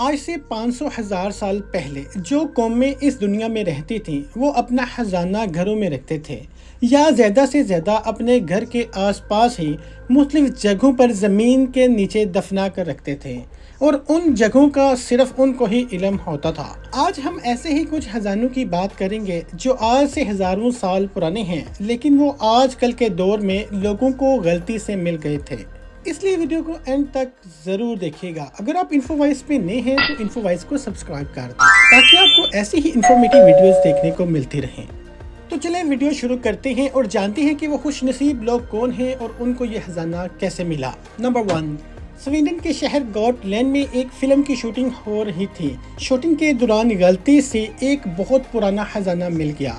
آج سے 500,000 سال پہلے جو قومیں اس دنیا میں رہتی تھیں وہ اپنا خزانہ گھروں میں رکھتے تھے یا زیادہ سے زیادہ اپنے گھر کے آس پاس ہی مختلف جگہوں پر زمین کے نیچے دفنا کر رکھتے تھے، اور ان جگہوں کا صرف ان کو ہی علم ہوتا تھا۔ آج ہم ایسے ہی کچھ خزانوں کی بات کریں گے جو آج سے ہزاروں سال پرانے ہیں، لیکن وہ آج کل کے دور میں لوگوں کو غلطی سے مل گئے تھے۔ اس لیے ویڈیو کو اینڈ تک ضرور دیکھیے گا۔ اگر آپ انفو وائس پہ نئے ہیں تو انفو وائس کو سبسکرائب کر دیں تاکہ آپ کو ایسی ہی انفارمیٹیو ویڈیوز دیکھنے کو ملتی رہیں۔ تو چلیں ویڈیو شروع کرتے ہیں اور جانتے ہیں کہ وہ خوش نصیب لوگ کون ہیں اور ان کو یہ خزانہ کیسے ملا۔ نمبر 1، سویڈن کے شہر گوٹ لینڈ میں ایک فلم کی شوٹنگ ہو رہی تھی۔ شوٹنگ کے دوران غلطی سے ایک بہت پرانا خزانہ مل گیا۔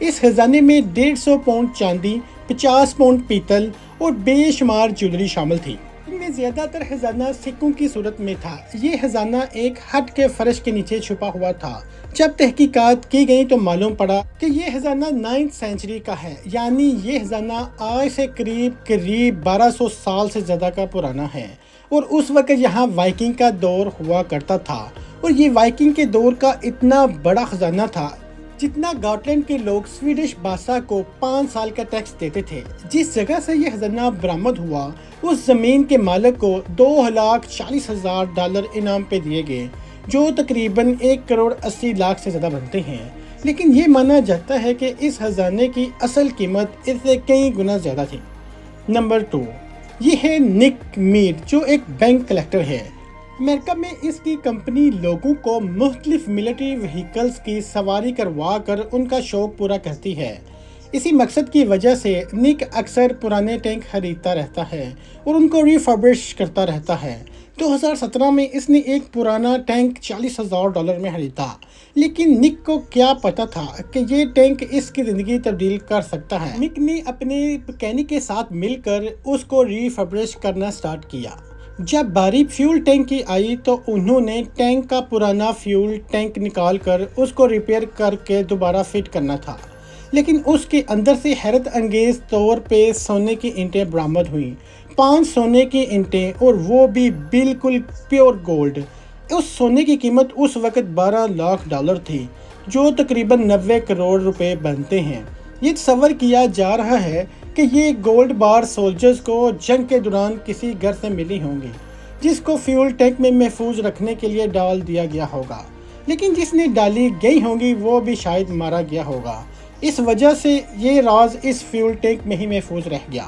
اس خزانے میں 150 پاؤنڈ چاندی، 50 پاؤنڈ پیتل اور بے شمار جویلری شامل تھی۔ ان میں زیادہ تر خزانہ سکوں کی صورت میں تھا۔ یہ خزانہ ایک ہٹ کے فرش کے نیچے چھپا ہوا تھا۔ جب تحقیقات کی گئی تو معلوم پڑا کہ یہ خزانہ 9ویں صدی کا ہے، یعنی یہ خزانہ آج سے قریب 1200 سال سے زیادہ کا پرانا ہے، اور اس وقت یہاں وائکنگ کا دور ہوا کرتا تھا، اور یہ وائکنگ کے دور کا اتنا بڑا خزانہ تھا جتنا گاٹلینڈ کے لوگ سویڈش بادشاہ کو 5 سال کا ٹیکس دیتے تھے۔ جس جگہ سے یہ خزانہ برآمد ہوا اس زمین کے مالک کو $2,40,000 انعام پہ دیے گئے، جو تقریباً 1,80,00,000 سے زیادہ بنتے ہیں۔ لیکن یہ مانا جاتا ہے کہ اس خزانے کی اصل قیمت اس سے کئی گنا زیادہ تھی۔ نمبر 2، یہ ہے نک میڈ جو ایک بینک کلیکٹر ہے۔ امریکہ میں اس کی کمپنی لوگوں کو مختلف ملٹری وہیکلز کی سواری کروا کر ان کا شوق پورا کرتی ہے۔ اسی مقصد کی وجہ سے نک اکثر پرانے ٹینک خریدتا رہتا ہے اور ان کو ریفربش کرتا رہتا ہے۔ 2017 میں اس نے ایک پرانا ٹینک $40,000 میں خریدا، لیکن نک کو کیا پتا تھا کہ یہ ٹینک اس کی زندگی تبدیل کر سکتا ہے۔ نک نے اپنے مکینک کے ساتھ مل کر اس کو ریفربش کرنا سٹارٹ کیا۔ جب باری فیول ٹینک کی آئی تو انہوں نے ٹینک کا پرانا فیول ٹینک نکال کر اس کو ریپیئر کر کے دوبارہ فٹ کرنا تھا، لیکن اس کے اندر سے حیرت انگیز طور پہ سونے کی اینٹیں برآمد ہوئیں۔ 5 سونے کی اینٹیں، اور وہ بھی بالکل پیور گولڈ۔ اس سونے کی قیمت اس وقت $12,00,000 تھی، جو تقریباً 90 کروڑ روپے بنتے ہیں۔ یہ تصور کیا جا رہا ہے کہ یہ گولڈ بار سولجرز کو جنگ کے دوران کسی گھر سے ملی ہوں گی، جس کو فیول ٹینک میں محفوظ رکھنے کے لیے ڈال دیا گیا ہوگا، لیکن جس نے ڈالی گئی ہوں گی وہ بھی شاید مارا گیا ہوگا۔ اس وجہ سے یہ راز اس فیول ٹینک میں ہی محفوظ رہ گیا۔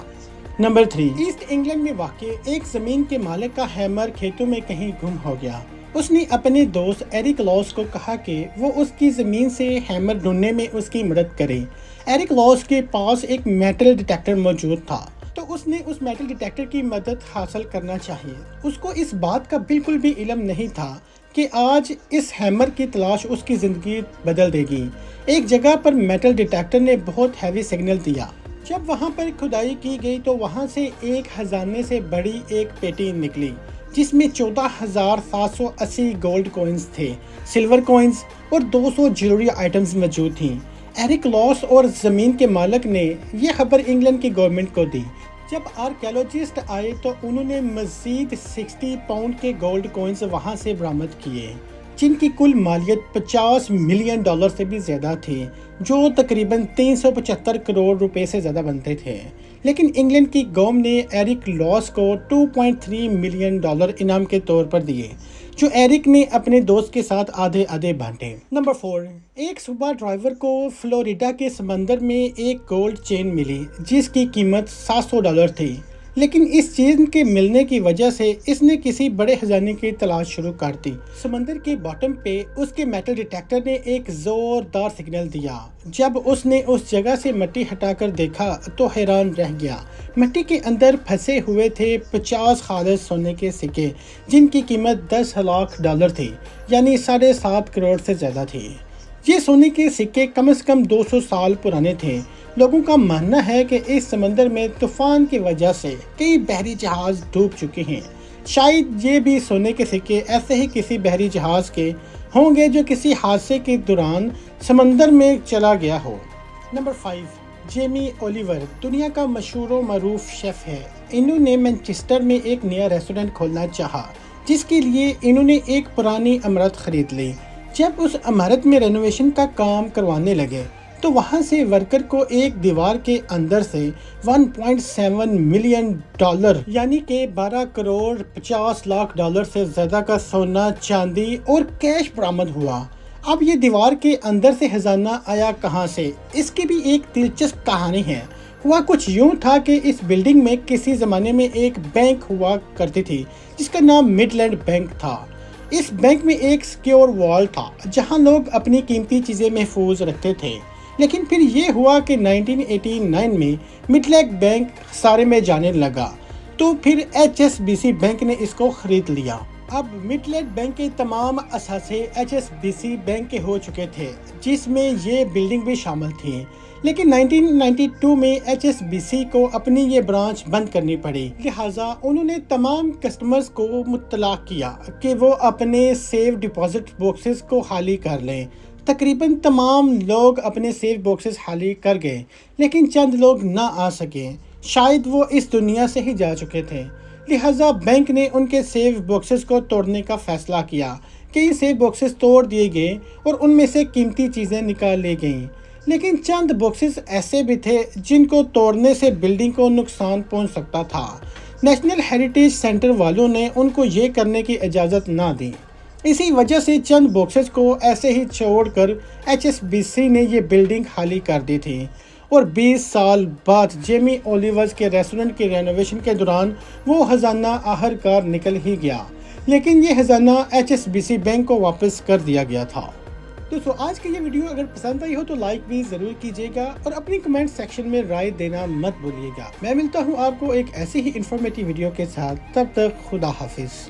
نمبر 3، ایسٹ انگلینڈ میں واقع ایک زمین کے مالک کا ہیمر کھیتوں میں کہیں گم ہو گیا۔ اس نے اپنے دوست ایرک لاس کو کہا کہ وہ اس کی زمین سے ہیمر ڈھونڈنے میں اس کی مدد کرے۔ ایرک لاس کے پاس ایک میٹل ڈیٹیکٹر موجود تھا، تو اس نے اس میٹل ڈیٹیکٹر کی مدد حاصل کرنا چاہیے۔ اس کو اس بات کا بالکل بھی علم نہیں تھا کہ آج اس ہیمر کی تلاش اس کی زندگی بدل دے گی۔ ایک جگہ پر میٹل ڈیٹیکٹر نے بہت ہیوی سگنل دیا۔ جب وہاں پر کھدائی کی گئی تو وہاں سے ایک خزانے سے بڑی ایک پیٹی نکلی، جس میں 14,780 گولڈ کوئنز تھے، سلور کوئنز اور 200 جیولری آئٹمز موجود تھیں۔ ایرک لاس اور زمین کے مالک نے یہ خبر انگلینڈ کی گورنمنٹ کو دی۔ جب آرکیالوجسٹ آئے تو انہوں نے مزید 60 پاؤنڈ کے گولڈ کوئنز وہاں سے برآمد کیے، جن کی کل مالیت $50 ملین سے بھی زیادہ تھی، جو تقریباً 375 کروڑ روپے سے زیادہ بنتے تھے۔ لیکن انگلینڈ کی قوم نے ایرک لاس کو $2.3 ملین انعام کے طور پر دیے، جو ایرک نے اپنے دوست کے ساتھ آدھے آدھے بانٹے۔ نمبر 4، ایک صوبہ ڈرائیور کو فلوریڈا کے سمندر میں ایک گولڈ چین ملی جس کی قیمت $700 تھی، لیکن اس چیز کے ملنے کی وجہ سے اس نے کسی بڑے خزانے کی تلاش شروع کر دی۔ سمندر کے باٹم پہ اس کے میٹل ڈیٹیکٹر نے ایک زوردار سگنل دیا۔ جب اس نے اس جگہ سے مٹی ہٹا کر دیکھا تو حیران رہ گیا۔ مٹی کے اندر پھنسے ہوئے تھے 50 خالص سونے کے سکے، جن کی قیمت $10,00,000 تھی، یعنی 7.5 کروڑ سے زیادہ تھی۔ یہ سونے کے سکے کم از کم 200 سال پرانے تھے۔ لوگوں کا ماننا ہے کہ اس سمندر میں طوفان کی وجہ سے کئی بحری جہاز ڈوب چکے ہیں۔ شاید یہ بھی سونے کے سکے ایسے ہی کسی بحری جہاز کے ہوں گے جو کسی حادثے کے دوران سمندر میں چلا گیا ہو۔ نمبر 5، جیمی اولیور دنیا کا مشہور و معروف شیف ہے۔ انہوں نے مانچسٹر میں ایک نیا ریسٹورنٹ کھولنا چاہا جس کے لیے انہوں نے ایک پرانی عمارت خرید لی۔ جب اس عمارت میں رینوویشن کا کام کروانے لگے تو وہاں سے ورکر کو ایک دیوار کے اندر سے 1.7 ملین ڈالر یعنی کہ 12 کروڑ 50 لاکھ ڈالر سے زیادہ کا سونا، چاندی اور کیش برآمد ہوا۔ اب یہ دیوار کے اندر سے خزانہ آیا کہاں سے؟ اس کی بھی ایک دلچسپ کہانی ہے۔ ہوا کچھ یوں تھا کہ اس بلڈنگ میں کسی زمانے میں ایک بینک ہوا کرتی تھی جس کا نام مڈ لینڈ بینک تھا۔ اس بینک میں ایک سیکیور والٹ تھا جہاں لوگ اپنی قیمتی چیزیں محفوظ رکھتے تھے، لیکن پھر یہ ہوا کہ 1989 میں مڈ لینڈ بینک خسارے میں جانے لگا تو پھر HSBC بینک نے اس کو خرید لیا۔ اب مڈ لینڈ بینک کے تمام اثاثے HSBC بینک کے ہو چکے تھے، جس میں یہ بلڈنگ بھی شامل تھی، لیکن 1992 میں HSBC کو اپنی یہ برانچ بند کرنی پڑی، لہٰذا انہوں نے تمام کسٹمرز کو مطلع کیا کہ وہ اپنے سیف ڈپازٹ باکسز کو خالی کر لیں۔ تقریباً تمام لوگ اپنے سیف باکسز خالی کر گئے، لیکن چند لوگ نہ آ سکے، شاید وہ اس دنیا سے ہی جا چکے تھے۔ لہٰذا بینک نے ان کے سیف باکسز کو توڑنے کا فیصلہ کیا کہ یہ سیف باکسز توڑ دیے گئے اور ان میں سے قیمتی چیزیں نکال لی گئیں، لیکن چند باکسز ایسے بھی تھے جن کو توڑنے سے بلڈنگ کو نقصان پہنچ سکتا تھا۔ نیشنل ہیریٹیج سینٹر والوں نے ان کو یہ کرنے کی اجازت نہ دی، اسی وجہ سے چند باکسز کو ایسے ہی چھوڑ کر HSBC نے یہ بلڈنگ خالی کر دی تھی، اور 20 سال بعد جیمی اولیورز کے ریسٹورنٹ کی رینوویشن کے دوران وہ خزانہ آخرکار نکل ہی گیا، لیکن یہ خزانہ HSBC بینک کو واپس کر دیا گیا تھا۔ دوستو، آج کی یہ ویڈیو اگر پسند آئی ہو تو لائک بھی ضرور کیجیے گا اور اپنی کمنٹ سیکشن میں رائے دینا مت بھولیے گا۔ میں ملتا ہوں آپ کو ایک ایسی ہی انفارمیٹیو ویڈیو کے ساتھ، تب تک خدا حافظ۔